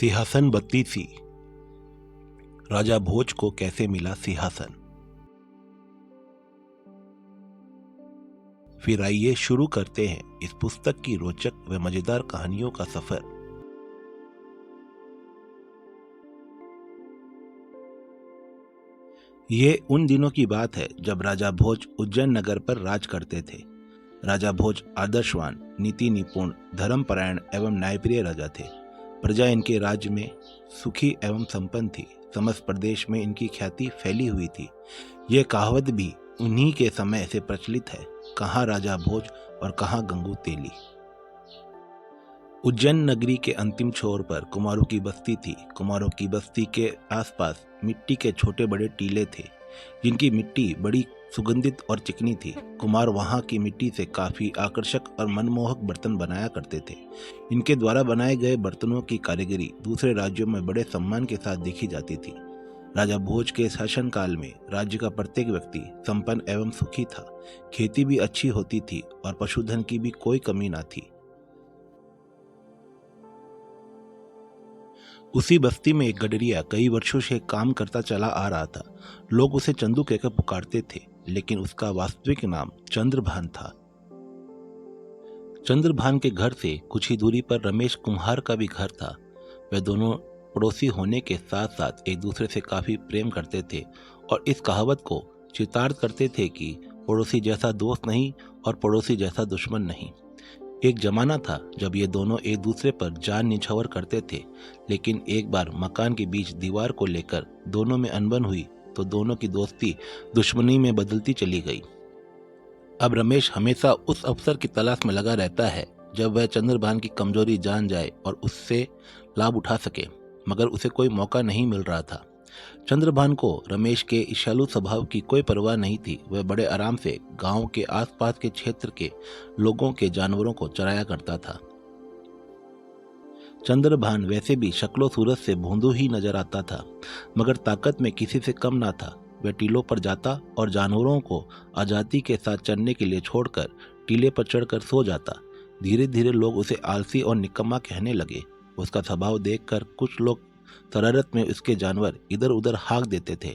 सिंहासन बत्ती सी। राजा भोज को कैसे मिला सिंहासन। फिर आइए शुरू करते हैं इस पुस्तक की रोचक व मजेदार कहानियों का सफर। ये उन दिनों की बात है जब राजा भोज उज्जैन नगर पर राज करते थे। राजा भोज आदर्शवान, नीति निपुण, धर्मपरायण एवं न्यायप्रिय राजा थे। प्रजा इनके राज्य में सुखी एवं संपन्न थी। समस्त प्रदेश में इनकी ख्याति फैली हुई थी। ये कहावत भी उन्हीं के समय से प्रचलित है, कहाँ राजा भोज और कहाँ गंगू तेली। उज्जैन नगरी के अंतिम छोर पर कुमारों की बस्ती थी। कुमारों की बस्ती के आसपास मिट्टी के छोटे बड़े टीले थे, जिनकी मिट्टी बड़ी सुगंधित और चिकनी थी। कुमार वहां की मिट्टी से काफी आकर्षक और मनमोहक बर्तन बनाया करते थे। इनके द्वारा बनाए गए बर्तनों की कारीगरी दूसरे राज्यों में बड़े सम्मान के साथ देखी जाती थी। राजा भोज के शासनकाल में राज्य का प्रत्येक व्यक्ति संपन्न एवं सुखी था। खेती भी अच्छी होती थी और पशुधन की भी कोई कमी न थी। उसी बस्ती में एक गडरिया कई वर्षों से काम करता चला आ रहा था। लोग उसे चंदू कहकर पुकारते थे, लेकिन उसका वास्तविक नाम चंद्रभान था। चंद्रभान के घर से कुछ ही दूरी पर रमेश कुम्हार का भी घर था। वे दोनों पड़ोसी होने के साथ साथ एक दूसरे से काफी प्रेम करते थे और इस कहावत को चितार्थ करते थे कि पड़ोसी जैसा दोस्त नहीं और पड़ोसी जैसा दुश्मन नहीं। एक जमाना था जब ये दोनों एक दूसरे पर जान निछावर करते थे, लेकिन एक बार मकान के बीच दीवार को लेकर दोनों में अनबन हुई तो दोनों की दोस्ती दुश्मनी में बदलती चली गई। अब रमेश हमेशा उस अवसर की तलाश में लगा रहता है जब वह चंद्रभान की कमजोरी जान जाए और उससे लाभ उठा सके, मगर उसे कोई मौका नहीं मिल रहा था। चंद्रभान को रमेश के ईर्ष्यालु स्वभाव की कोई परवाह नहीं थी। वह बड़े आराम से गांव के आसपास के क्षेत्र के लोगों के जानवरों को चराया करता था। चंद्रभान वैसे भी शक्लो सूरत से भोंदू ही नजर आता था, मगर ताकत में किसी से कम ना था। वह टीलों पर जाता और जानवरों को आजादी के साथ चरने के लिए छोड़कर टीले पर चढ़कर सो जाता। धीरे धीरे लोग उसे आलसी और निकम्मा कहने लगे। उसका स्वभाव देखकर कुछ लोग शरारत में उसके जानवर इधर उधर हाँक देते थे।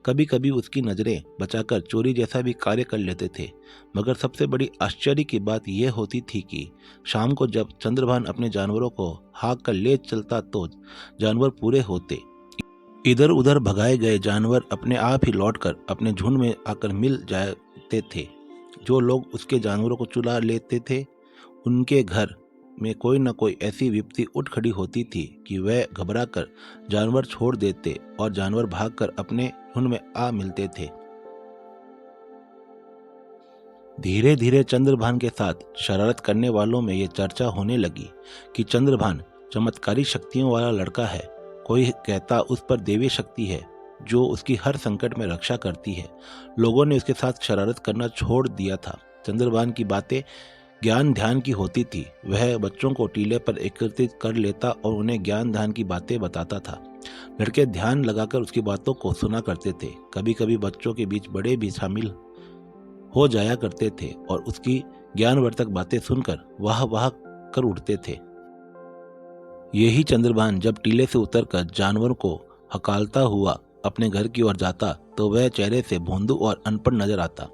कभी कभी उसकी नजरें बचाकर चोरी जैसा भी कार्य कर लेते थे। मगर सबसे बड़ी आश्चर्य की बात यह होती थी कि शाम को जब चंद्रभान अपने जानवरों को हाँक कर ले चलता तो जानवर पूरे होते। इधर उधर भगाए गए जानवर अपने आप ही लौटकर अपने झुंड में आकर मिल जाते थे। जो लोग उसके जानवरों को चुरा लेते थे, उनके घर में कोई न कोई ऐसी विपत्ति उठ खड़ी होती थी कि वह घबराकर जानवर छोड़ देते और जानवर भागकर अपने झुंड में आ मिलते थे। धीरे धीरे चंद्रभान के साथ शरारत करने वालों में यह चर्चा होने लगी कि चंद्रभान चमत्कारी शक्तियों वाला लड़का है। कोई कहता उस पर दैवीय शक्ति है जो उसकी हर संकट में रक्षा करती है। लोगों ने उसके साथ शरारत करना छोड़ दिया था। चंद्रभान की बातें ज्ञान ध्यान की होती थी। वह बच्चों को टीले पर एकत्रित कर लेता और उन्हें ज्ञान ध्यान की बातें बताता था। लड़के ध्यान लगाकर उसकी बातों को सुना करते थे। कभी कभी बच्चों के बीच बड़े भी शामिल हो जाया करते थे और उसकी ज्ञानवर्धक बातें सुनकर वाह वाह कर उठते थे। यही चंद्रभान जब टीले से उतरकर जानवरों को हकालता हुआ अपने घर की ओर जाता तो वह चेहरे से भोंदू और अनपढ़ नजर आता।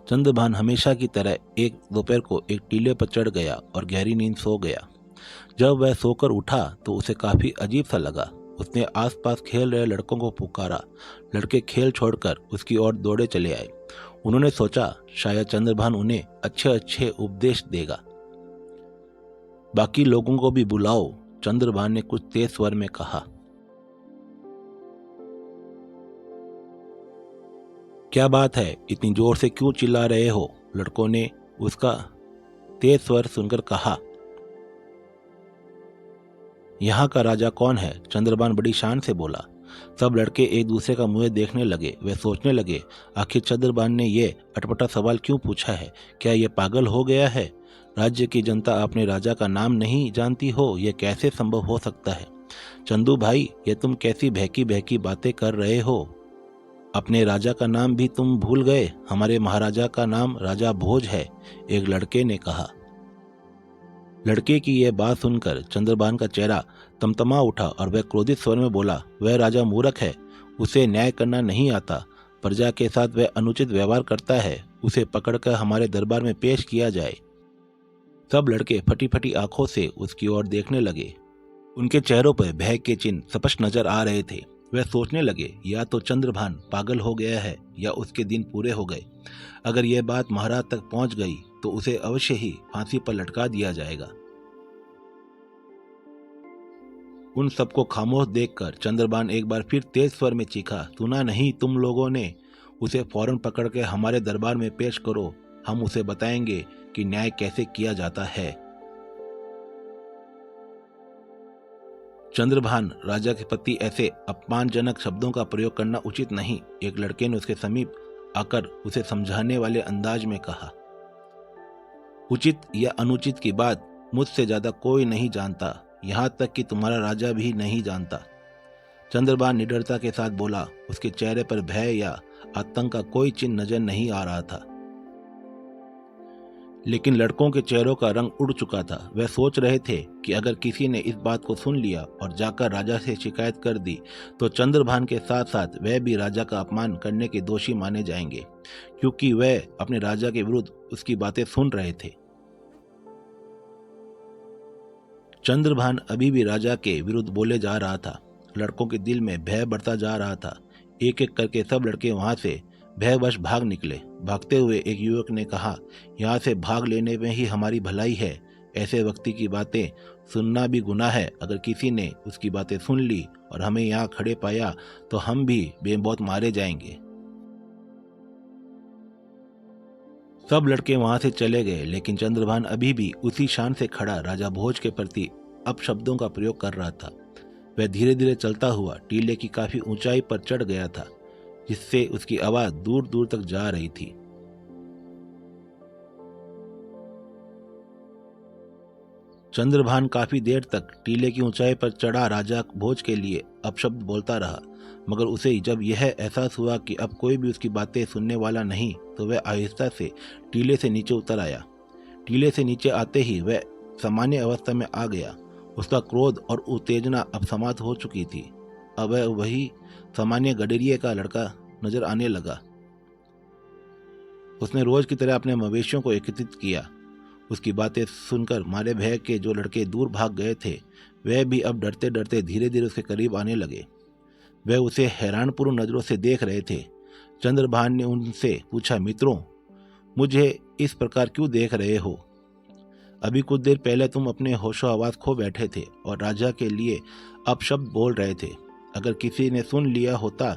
चंद्रभान हमेशा की तरह एक दोपहर को एक टीले पर चढ़ गया और गहरी नींद सो गया। जब वह सोकर उठा तो उसे काफी अजीब सा लगा। उसने आसपास खेल रहे लड़कों को पुकारा। लड़के खेल छोड़कर उसकी ओर दौड़े चले आए। उन्होंने सोचा शायद चंद्रभान उन्हें अच्छे अच्छे उपदेश देगा। बाकी लोगों को भी बुलाओ, चंद्रभान ने कुछ तेज स्वर में कहा। क्या बात है, इतनी जोर से क्यों चिल्ला रहे हो? लड़कों ने उसका तेज स्वर सुनकर कहा। यहाँ का राजा कौन है? चंद्रभान बड़ी शान से बोला। सब लड़के एक दूसरे का मुंह देखने लगे। वे सोचने लगे आखिर चंद्रभान ने ये अटपटा सवाल क्यों पूछा है? क्या ये पागल हो गया है? राज्य की जनता अपने राजा का नाम नहीं जानती हो? यह कैसे संभव हो सकता है? चंदू भाई, ये तुम कैसी बहकी बहकी बातें कर रहे हो? अपने राजा का नाम भी तुम भूल गए? हमारे महाराजा का नाम राजा भोज है, एक लड़के ने कहा। लड़के की यह बात सुनकर चंद्रभान का चेहरा तमतमा उठा और वह क्रोधित स्वर में बोला, वह राजा मूर्ख है, उसे न्याय करना नहीं आता, प्रजा के साथ वह अनुचित व्यवहार करता है, उसे पकड़कर हमारे दरबार में पेश किया जाए। सब लड़के फटी फटी आंखों से उसकी ओर देखने लगे। उनके चेहरों पर भय के चिन्ह स्पष्ट नजर आ रहे थे। वह सोचने लगे, या तो चंद्रभान पागल हो गया है या उसके दिन पूरे हो गए। अगर यह बात महाराज तक पहुंच गई तो उसे अवश्य ही फांसी पर लटका दिया जाएगा। उन सबको खामोश देखकर चंद्रभान एक बार फिर तेज स्वर में चीखा, सुना नहीं तुम लोगों ने? उसे फौरन पकड़ के हमारे दरबार में पेश करो, हम उसे बताएंगे कि न्याय कैसे किया जाता है। चंद्रभान राजा के प्रति ऐसे अपमानजनक शब्दों का प्रयोग करना उचित नहीं। एक लड़के ने उसके समीप आकर उसे समझाने वाले अंदाज में कहा, उचित या अनुचित की बात मुझसे ज्यादा कोई नहीं जानता, यहाँ तक कि तुम्हारा राजा भी नहीं जानता। चंद्रभान निडरता के साथ बोला। उसके चेहरे पर भय या आतंक का कोई चिन्ह नजर नहीं आ रहा था, लेकिन लड़कों के चेहरों का रंग उड़ चुका था। वह सोच रहे थे कि अगर किसी ने इस बात को सुन लिया और जाकर राजा से शिकायत कर दी तो चंद्रभान के साथ साथ वह भी राजा का अपमान करने के दोषी माने जाएंगे, क्योंकि वह अपने राजा के विरुद्ध उसकी बातें सुन रहे थे। चंद्रभान अभी भी राजा के विरुद्ध बोले जा रहा था। लड़कों के दिल में भय बढ़ता जा रहा था। एक एक करके सब लड़के वहां से भयवश भाग निकले। भागते हुए एक युवक ने कहा, यहाँ से भाग लेने में ही हमारी भलाई है। ऐसे व्यक्ति की बातें सुनना भी गुनाह है। अगर किसी ने उसकी बातें सुन ली और हमें यहाँ खड़े पाया तो हम भी बेमौत मारे जाएंगे। सब लड़के वहां से चले गए, लेकिन चंद्रभान अभी भी उसी शान से खड़ा राजा भोज के प्रति अपशब्दों का प्रयोग कर रहा था। वह धीरे धीरे चलता हुआ टीले की काफी ऊंचाई पर चढ़ गया था, जिससे उसकी आवाज दूर दूर तक जा रही थी। चंद्रभान काफी देर तक टीले की ऊंचाई पर चढ़ा राजा भोज के लिए अपशब्द बोलता रहा, मगर उसे जब यह एहसास हुआ कि अब कोई भी उसकी बातें सुनने वाला नहीं, तो वह आहिस्ता से टीले से नीचे उतर आया। टीले से नीचे आते ही वह सामान्य अवस्था में आ गया। उसका क्रोध और उत्तेजना अब समाप्त हो चुकी थी। अब वह वही सामान्य गडरिये का लड़का नजर आने लगा। उसने रोज की तरह अपने मवेशियों को एकत्रित किया। उसकी बातें सुनकर मारे भय के जो लड़के दूर भाग गए थे, वह भी अब डरते डरते धीरे धीरे उसके करीब आने लगे। वह उसे हैरानपूर्ण नजरों से देख रहे थे। चंद्रभान ने उनसे पूछा, मित्रों, मुझे इस प्रकार क्यों देख रहे हो? अभी कुछ देर पहले तुम अपने होशो आवाज खो बैठे थे और राजा के लिए अपशब्द बोल रहे थे। अगर किसी ने सुन लिया होता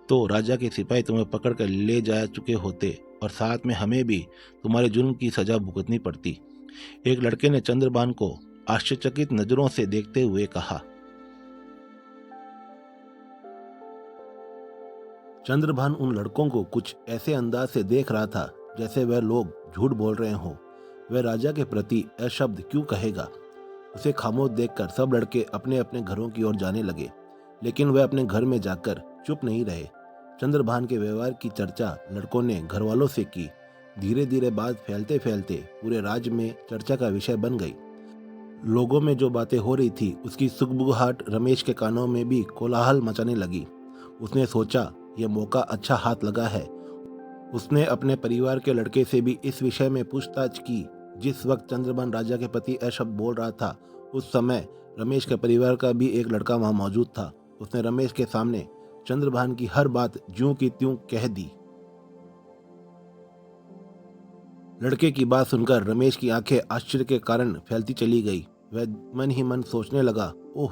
तो राजा के सिपाही तुम्हें पकड़कर ले जा चुके होते और साथ में हमें भी तुम्हारे जुर्म की सजा भुगतनी पड़ती। एक लड़के ने चंद्रभान को आश्चर्यचकित नजरों से देखते हुए कहा। चंद्रभान उन लड़कों को कुछ ऐसे अंदाज से देख रहा था जैसे वह लोग झूठ बोल रहे हों। वह राजा के प्रति अशब्द क्यों कहेगा? उसे खामोश देखकर सब लड़के अपने अपने घरों की ओर जाने लगे, लेकिन वह अपने घर में जाकर चुप नहीं रहे। चंद्रभान के व्यवहार की चर्चा लड़कों ने घर वालों से की। धीरे धीरे बात फैलते फैलते पूरे राज्य में चर्चा का विषय बन गई। लोगों में जो बातें हो रही थी उसकी सुगबुगाहट रमेश के कानों में भी कोलाहल मचाने लगी। उसने सोचा, यह मौका अच्छा हाथ लगा है। उसने अपने परिवार के लड़के से भी इस विषय में पूछताछ की। जिस वक्त चंद्रभान राजा के प्रति अशब्द बोल रहा था, उस समय रमेश के परिवार का भी एक लड़का वहां मौजूद था। उसने रमेश के सामने चंद्रभान की हर बात ज्यों की त्यों कह दी। लड़के की बात सुनकर रमेश की आंखें आश्चर्य के कारण फैलती चली गई। वह मन ही मन सोचने लगा, ओह,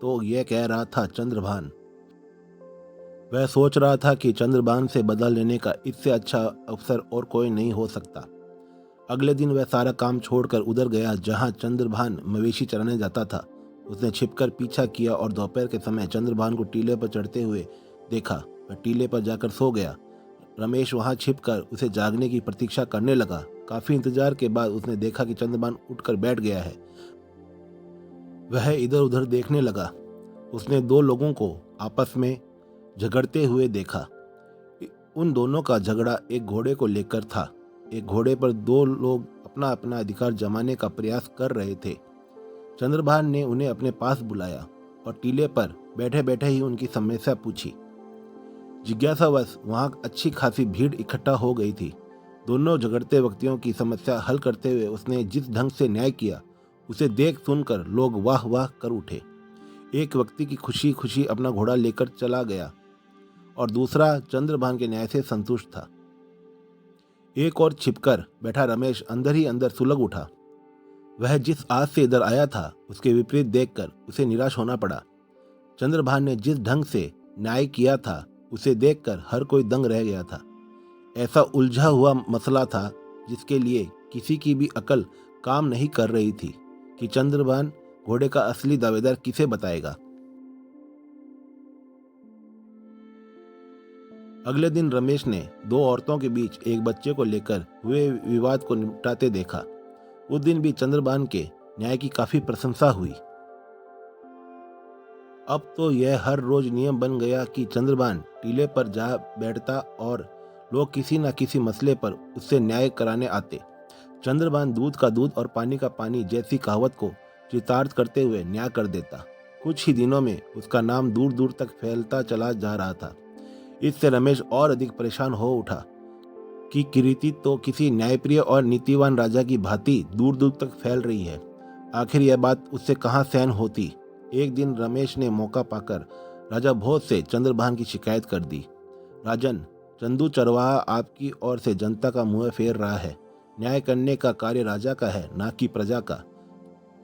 तो यह कह रहा था चंद्रभान। वह सोच रहा था कि चंद्रभान से बदला लेने का इससे अच्छा अवसर और कोई नहीं हो सकता। अगले दिन वह सारा काम छोड़कर उधर गया जहां चंद्रभान मवेशी चराने जाता था। उसने छिपकर पीछा किया और दोपहर के समय चंद्रभान को टीले पर चढ़ते हुए देखा। वह टीले पर जाकर सो गया। रमेश वहां छिपकर उसे जागने की प्रतीक्षा करने लगा। काफी इंतजार के बाद उसने देखा कि चंद्रभान उठकर बैठ गया है। वह इधर उधर देखने लगा। उसने दो लोगों को आपस में झगड़ते हुए देखा। उन दोनों का झगड़ा एक घोड़े को लेकर था। एक घोड़े पर दो लोग अपना अपना अधिकार जमाने का प्रयास कर रहे थे। चंद्रभान ने उन्हें अपने पास बुलाया और टीले पर बैठे बैठे ही उनकी समस्या पूछी। जिज्ञासावश वहां अच्छी खासी भीड़ इकट्ठा हो गई थी। दोनों झगड़ते व्यक्तियों की समस्या हल करते हुए उसने जिस ढंग से न्याय किया, उसे देख सुनकर लोग वाह वाह कर उठे। एक व्यक्ति की खुशी खुशी अपना घोड़ा लेकर चला गया और दूसरा चंद्रभान के न्याय से संतुष्ट था। एक और छिपकर बैठा रमेश अंदर ही अंदर सुलग उठा। वह जिस आस से इधर आया था उसके विपरीत देखकर उसे निराश होना पड़ा। चंद्रभान ने जिस ढंग से न्याय किया था उसे देखकर हर कोई दंग रह गया था। ऐसा उलझा हुआ मसला था जिसके लिए किसी की भी अकल काम नहीं कर रही थी कि चंद्रभान घोड़े का असली दावेदार किसे बताएगा। अगले दिन रमेश ने दो औरतों के बीच एक बच्चे को लेकर हुए विवाद को निपटाते देखा। उस दिन भी चंद्रभान के न्याय की काफी प्रशंसा हुई। अब तो यह हर रोज नियम बन गया कि चंद्रभान टीले पर जा बैठता और लोग किसी न किसी मसले पर उससे न्याय कराने आते। चंद्रभान दूध का दूध और पानी का पानी जैसी कहावत को चितार्थ करते हुए न्याय कर देता। कुछ ही दिनों में उसका नाम दूर दूर तक फैलता चला जा रहा था। इससे रमेश और अधिक परेशान हो उठा कि कीर्ति तो किसी न्यायप्रिय और नीतिवान राजा की भांति दूर दूर तक फैल रही है। आखिर यह बात उससे कहाँ सहन होती। एक दिन रमेश ने मौका पाकर राजा भोज से चंद्रभान की शिकायत कर दी। राजन, चंदू चरवाहा आपकी ओर से जनता का मुंह फेर रहा है। न्याय करने का कार्य राजा का है, ना कि प्रजा का।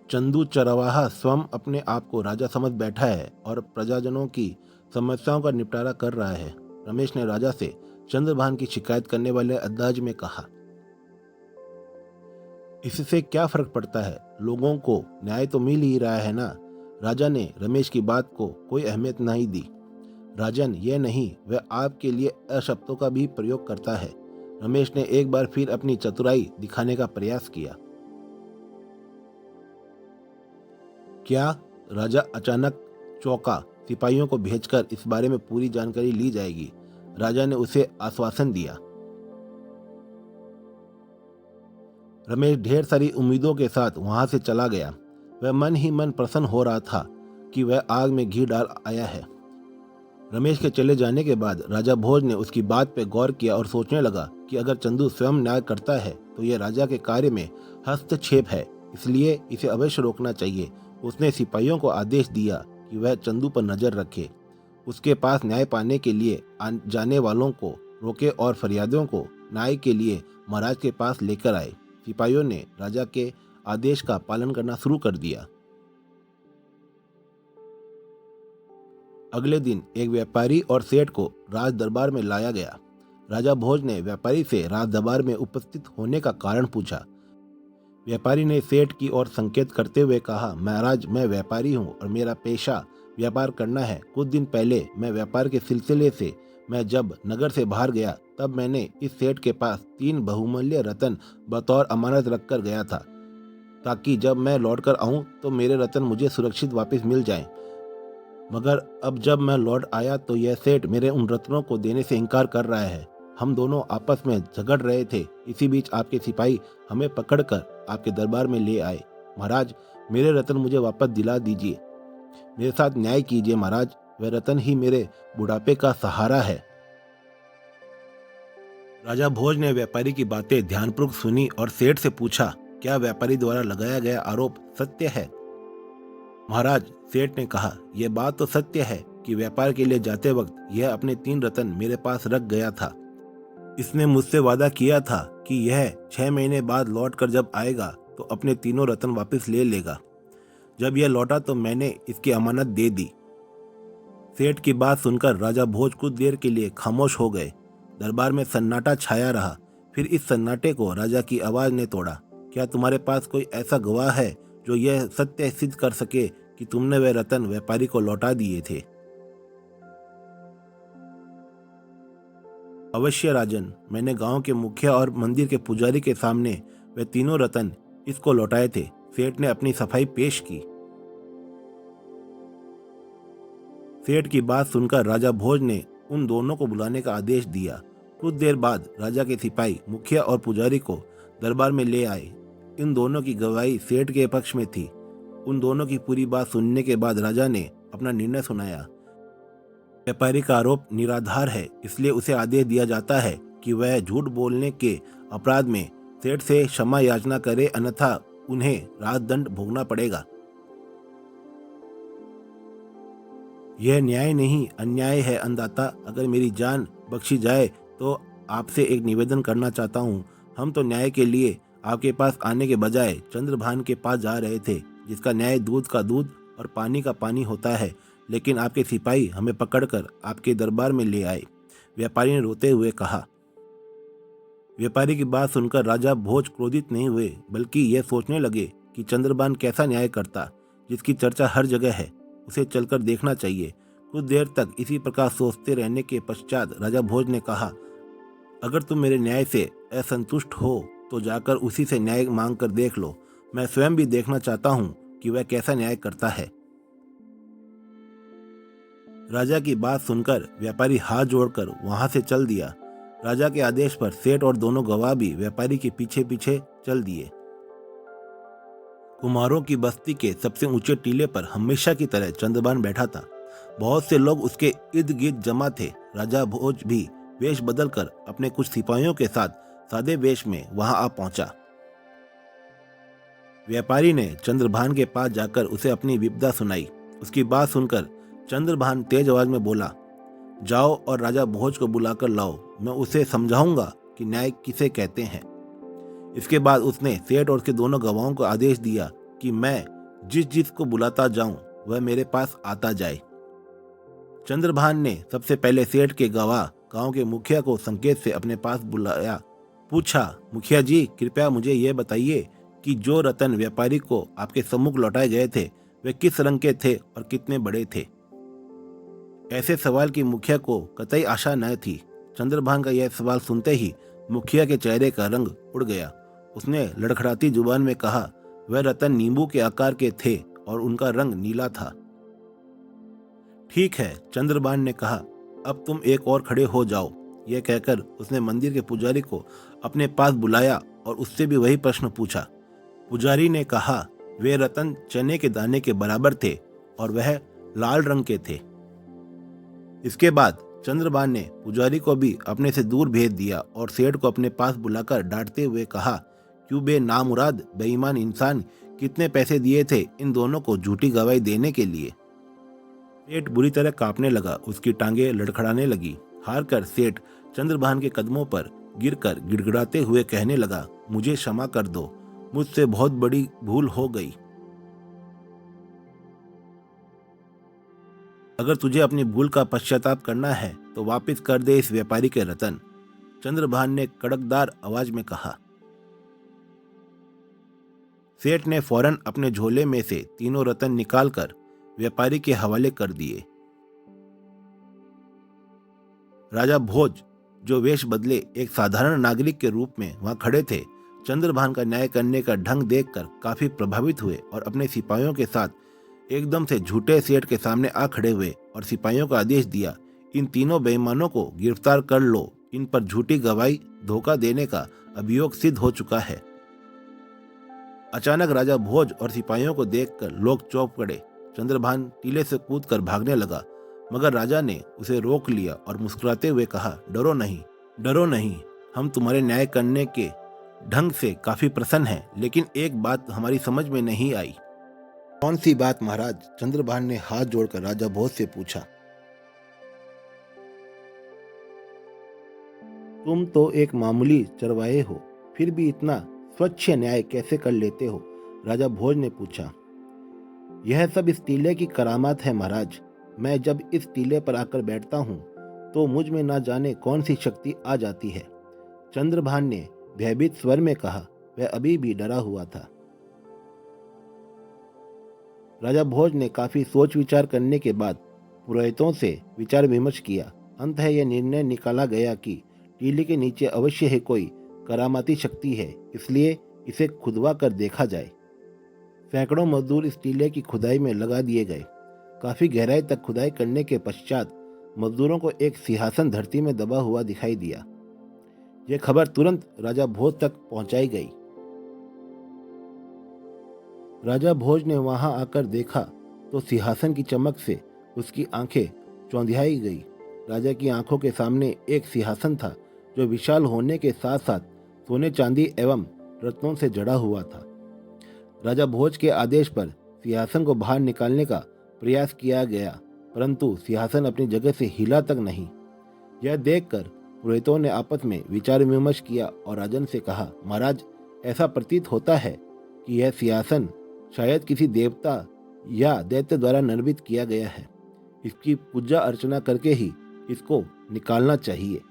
चंदू चरवाहा स्वयं अपने आप को राजा समझ बैठा है और प्रजाजनों की समस्याओं का निपटारा कर रहा है। रमेश ने राजा से चंद्रभान की शिकायत करने वाले अंदाज में कहा। इससे क्या फर्क पड़ता है, लोगों को न्याय तो मिल ही रहा है ना। राजा ने रमेश की बात को कोई अहमियत नहीं दी। राजन, यह नहीं, वह आपके लिए अशब्दों का भी प्रयोग करता है। रमेश ने एक बार फिर अपनी चतुराई दिखाने का प्रयास किया। क्या? राजा अचानक चौंका। सिपाहियों को भेजकर इस बारे में पूरी जानकारी ली जाएगी, राजा ने उसे आश्वासन दिया। रमेश ढेर सारी उम्मीदों के साथ वहां से चला गया। वह मन ही मन प्रसन्न हो रहा था कि वह आग में घी डाल आया है। रमेश के चले जाने के बाद राजा भोज ने उसकी बात पर गौर किया और सोचने लगा कि अगर चंदू स्वयं न्याय करता है तो यह राजा के कार्य में हस्तक्षेप है, इसलिए इसे अवश्य रोकना चाहिए। उसने सिपाहियों को आदेश दिया कि वह चंदू पर नजर रखे, उसके पास न्याय पाने के लिए जाने वालों को रोके और फरियादियों को न्याय के लिए महाराज के पास लेकर आए। सिपाहियों ने राजा के आदेश का पालन करना शुरू कर दिया। अगले दिन एक व्यापारी और सेठ को राज दरबार में लाया गया। राजा भोज ने व्यापारी से राज दरबार में उपस्थित होने का कारण पूछा। व्यापारी ने सेठ की ओर संकेत करते हुए कहा, महाराज, मैं व्यापारी हूँ और मेरा पेशा व्यापार करना है। कुछ दिन पहले मैं व्यापार के सिलसिले से मैं जब नगर से बाहर गया तब मैंने इस सेठ के पास 3 बहुमूल्य रत्न बतौर अमानत रख कर गया था, ताकि जब मैं लौट कर आऊँ तो मेरे रत्न मुझे सुरक्षित वापस मिल जाएं। मगर अब जब मैं लौट आया तो यह सेठ मेरे उन रत्नों को देने से इनकार कर रहा है। हम दोनों आपस में झगड़ रहे थे। इसी बीच आपके सिपाही हमें पकड़कर आपके दरबार में ले आए। महाराज, मेरे रत्न मुझे वापस दिला दीजिए। मेरे साथ न्याय कीजिए महाराज, वह रत्न ही मेरे बुढ़ापे का सहारा है। राजा भोज ने व्यापारी की बातें ध्यानपूर्वक सुनी और सेठ से पूछा, क्या व्यापारी द्वारा लगाया गया आरोप सत्य है? महाराज, सेठ ने कहा, यह बात तो सत्य है कि व्यापार के लिए जाते वक्त यह अपने 3 रत्न मेरे पास रख गया था। इसने मुझसे वादा किया था कि यह 6 महीने बाद लौट कर जब आएगा तो अपने तीनों रत्न वापस ले लेगा। जब यह लौटा तो मैंने इसकी अमानत दे दी। सेठ की बात सुनकर राजा भोज कुछ देर के लिए खामोश हो गए। दरबार में सन्नाटा छाया रहा। फिर इस सन्नाटे को राजा की आवाज ने तोड़ा। क्या तुम्हारे पास कोई ऐसा गवाह है जो यह सत्य सिद्ध कर सके कि तुमने वह रत्न व्यापारी को लौटा दिए थे? अवश्य राजन, मैंने गांव के मुखिया और मंदिर के पुजारी के सामने वे तीनों रत्न इसको लौटाए थे। सेठ ने अपनी सफाई पेश की। सेठ की बात सुनकर राजा भोज ने उन दोनों को बुलाने का आदेश दिया। कुछ देर बाद राजा के सिपाही मुखिया और पुजारी को दरबार में ले आए। इन दोनों की गवाही सेठ के पक्ष में थी। उन दोनों की पूरी बात सुनने के बाद राजा ने अपना निर्णय सुनाया। व्यापारी का आरोप निराधार है, इसलिए उसे आदेश दिया जाता है कि वह झूठ बोलने के अपराध में सेठ से क्षमा याचना करे, अन्यथा उन्हें राजदंड भोगना पड़ेगा। यह न्याय नहीं, अन्याय है अन्नदाता। अगर मेरी जान बख्शी जाए तो आपसे एक निवेदन करना चाहता हूँ। हम तो न्याय के लिए आपके पास आने के बजाय चंद्रभान के पास जा रहे थे, जिसका न्याय दूध का दूध और पानी का पानी होता है, लेकिन आपके सिपाही हमें पकड़कर आपके दरबार में ले आए। व्यापारी ने रोते हुए कहा। व्यापारी की बात सुनकर राजा भोज क्रोधित नहीं हुए, बल्कि यह सोचने लगे कि चंद्रभान कैसा न्याय करता, जिसकी चर्चा हर जगह है। उसे चलकर देखना चाहिए। कुछ देर तक इसी प्रकार सोचते रहने के पश्चात राजा भोज ने कहा, अगर तुम मेरे न्याय से असंतुष्ट हो तो जाकर उसी से न्याय मांग कर देख लो। मैं स्वयं भी देखना चाहता हूँ कि वह कैसा न्याय करता है। राजा की बात सुनकर व्यापारी हाथ जोड़कर वहां से चल दिया। राजा के आदेश पर सेठ और दोनों गवाह भी व्यापारी के पीछे पीछे चल दिए। कुम्हारों की बस्ती के सबसे ऊंचे टीले पर हमेशा की तरह चंद्रभान बैठा था। बहुत से लोग उसके इर्द गिर्द जमा थे। राजा भोज भी वेश बदलकर अपने कुछ सिपाहियों के साथ सादे वेश में वहां आ पहुंचा। व्यापारी ने चंद्रभान के पास जाकर उसे अपनी विपदा सुनाई। उसकी बात सुनकर चंद्रभान तेज आवाज में बोला, जाओ और राजा भोज को बुलाकर लाओ। मैं उसे समझाऊंगा कि न्याय किसे कहते हैं। इसके बाद उसने सेठ और उसके दोनों गवाहों को आदेश दिया कि मैं जिस जिस को बुलाता जाऊं वह मेरे पास आता जाए। चंद्रभान ने सबसे पहले सेठ के गवाह गांव के मुखिया को संकेत से अपने पास बुलाया। पूछा, मुखिया जी, कृपया मुझे यह बताइए कि जो रतन व्यापारी को आपके सम्मुख लौटाए गए थे वे किस रंग के थे और कितने बड़े थे। ऐसे सवाल की मुखिया को कतई आशा न थी। चंद्रभान का यह सवाल सुनते ही मुखिया के चेहरे का रंग उड़ गया। उसने लड़खड़ाती जुबान में कहा, वह रतन नींबू के आकार के थे और उनका रंग नीला था। ठीक है, चंद्रभान ने कहा, अब तुम एक और खड़े हो जाओ। यह कहकर उसने मंदिर के पुजारी को अपने पास बुलाया और उससे भी वही प्रश्न पूछा। पुजारी ने कहा, वे रतन चने के दाने के बराबर थे और वह लाल रंग के थे। इसके बाद चंद्रभान ने पुजारी को भी अपने से दूर भेज दिया और सेठ को अपने पास बुलाकर डांटते हुए कहा, क्यों बे नामुराद बेईमान इंसान, कितने पैसे दिए थे इन दोनों को झूठी गवाही देने के लिए। सेठ बुरी तरह कांपने लगा, उसकी टांगें लड़खड़ाने लगी। हार कर सेठ चंद्रभान के कदमों पर गिरकर गिड़गिड़ाते हुए कहने लगा, मुझे क्षमा कर दो, मुझसे बहुत बड़ी भूल हो गई। अगर तुझे अपनी भूल का पश्चाताप करना है तो वापस कर दे इस व्यापारी के रतन, चंद्रभान ने कड़कदार आवाज में कहा। सेठ ने फौरन अपने झोले में से तीनों रतन निकालकर व्यापारी के हवाले कर दिए। राजा भोज, जो वेश बदले एक साधारण नागरिक के रूप में वहां खड़े थे, चंद्रभान का न्याय करने का ढंग देखकर काफी प्रभावित हुए और अपने सिपाहियों के साथ एकदम से झूठे सेठ के सामने आ खड़े हुए और सिपाहियों को आदेश दिया, इन तीनों बेईमानों को गिरफ्तार कर लो। इन पर झूठी गवाही, धोखा देने का अभियोग सिद्ध हो चुका है। अचानक राजा भोज और सिपाहियों को देखकर लोग चौंक पड़े। चंद्रभान टीले से कूदकर भागने लगा, मगर राजा ने उसे रोक लिया और मुस्कुराते हुए कहा, डरो नहीं, डरो नहीं, हम तुम्हारे न्याय करने के ढंग से काफी प्रसन्न हैं, लेकिन एक बात हमारी समझ में नहीं आई। कौन सी बात महाराज? चंद्रभान ने हाथ जोड़कर राजा भोज से पूछा। तुम तो एक मामूली चरवाहे हो, फिर भी इतना स्वच्छ न्याय कैसे कर लेते हो? राजा भोज ने पूछा। यह सब इस टीले की करामात है महाराज। मैं जब इस टीले पर आकर बैठता हूँ तो मुझ में ना जाने कौन सी शक्ति आ जाती है। चंद्रभान ने भयभीत स्वर में कहा। वह अभी भी डरा हुआ था। राजा भोज ने काफी सोच विचार करने के बाद पुरोहितों से विचार विमर्श किया। अंततः यह निर्णय निकाला गया कि टीले के नीचे अवश्य है कोई करामाती शक्ति है, इसलिए इसे खुदवा कर देखा जाए। सैकड़ों मजदूर इस टीले की खुदाई में लगा दिए गए। काफी गहराई तक खुदाई करने के पश्चात मजदूरों को एक सिंहासन धरती में दबा हुआ दिखाई दिया। यह खबर तुरंत राजा भोज तक पहुंचाई गई। राजा भोज ने वहां आकर देखा तो सिंहासन की चमक से उसकी आंखें चौंधियाई गई। राजा की आंखों के सामने एक सिंहासन था जो विशाल होने के साथ साथ सोने चांदी एवं रत्नों से जड़ा हुआ था। राजा भोज के आदेश पर सिंहासन को बाहर निकालने का प्रयास किया गया, परंतु सिंहासन अपनी जगह से हिला तक नहीं। यह देखकर पुरोहितों ने आपस में विचार विमर्श किया और राजन से कहा, महाराज, ऐसा प्रतीत होता है कि यह सिंहासन शायद किसी देवता या दैत्य द्वारा निर्मित किया गया है। इसकी पूजा अर्चना करके ही इसको निकालना चाहिए।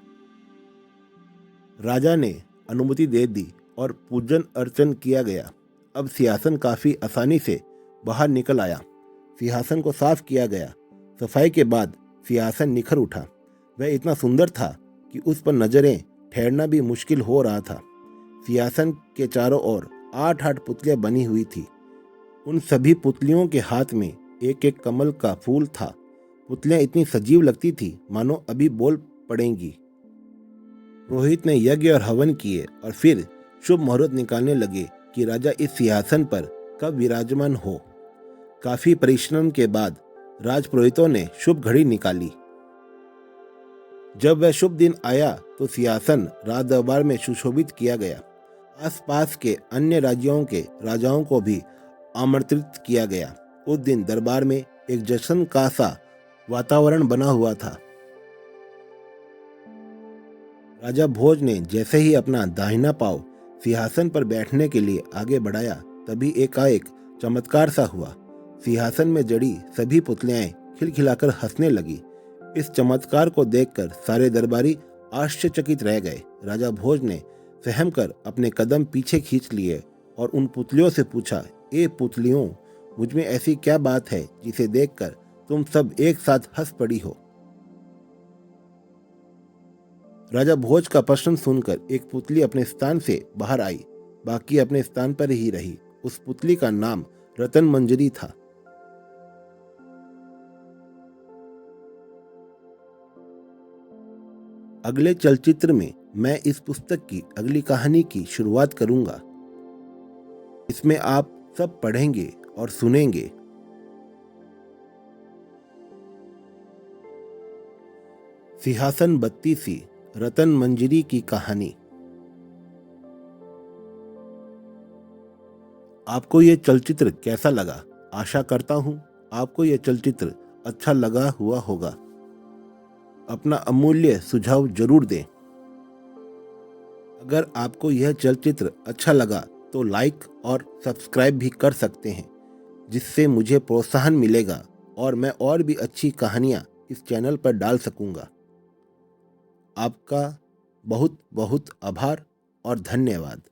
राजा ने अनुमति दे दी और पूजन अर्चन किया गया। अब सिंहासन काफी आसानी से बाहर निकल आया। सिंहासन को साफ किया गया। सफाई के बाद सिंहासन निखर उठा। वह इतना सुंदर था कि उस पर नजरें ठहरना भी मुश्किल हो रहा था। सिंहासन के चारों ओर 8-8 पुतलियां बनी हुई थी। उन सभी पुतलियों के हाथ में एक एक कमल का फूल था। पुतलियां इतनी सजीव लगती थी मानो अभी बोल पड़ेंगी। रोहित ने यज्ञ और हवन किए और फिर शुभ मुहूर्त निकालने लगे कि राजा इस सिंहासन पर कब विराजमान हो। काफी परिश्रम के बाद राजपुरोहितों ने शुभ घड़ी निकाली। जब वह शुभ दिन आया तो सिंहासन राज दरबार में सुशोभित किया गया। आसपास के अन्य राज्यों के राजाओं को भी आमंत्रित किया गया। उस दिन दरबार में एक जश्न का सा वातावरण बना हुआ था। राजा भोज ने जैसे ही अपना दाहिना पांव सिंहासन पर बैठने के लिए आगे बढ़ाया, तभी एकाएक चमत्कार सा हुआ। सिंहासन में जड़ी सभी पुतलियां खिलखिलाकर हंसने लगी। इस चमत्कार को देखकर सारे दरबारी आश्चर्यचकित रह गए। राजा भोज ने सहम कर अपने कदम पीछे खींच लिए और उन पुतलियों से पूछा, ए पुतलियों, मुझ में ऐसी क्या बात है जिसे देखकर तुम सब एक साथ हंस पड़ी हो? राजा भोज का प्रश्न सुनकर एक पुतली अपने स्थान से बाहर आई, बाकी अपने स्थान पर ही रही। उस पुतली का नाम रतन मंजरी था। अगले चलचित्र में मैं इस पुस्तक की अगली कहानी की शुरुआत करूंगा। इसमें आप सब पढ़ेंगे और सुनेंगे। सिंहासन बत्ती सी, रतन मंजरी की कहानी। आपको ये चलचित्र कैसा लगा? आशा करता हूं आपको ये चलचित्र अच्छा लगा हुआ होगा। अपना अमूल्य सुझाव जरूर दें। अगर आपको यह चलचित्र अच्छा लगा तो लाइक और सब्सक्राइब भी कर सकते हैं, जिससे मुझे प्रोत्साहन मिलेगा और मैं और भी अच्छी कहानियां इस चैनल पर डाल सकूंगा। आपका बहुत बहुत आभार और धन्यवाद।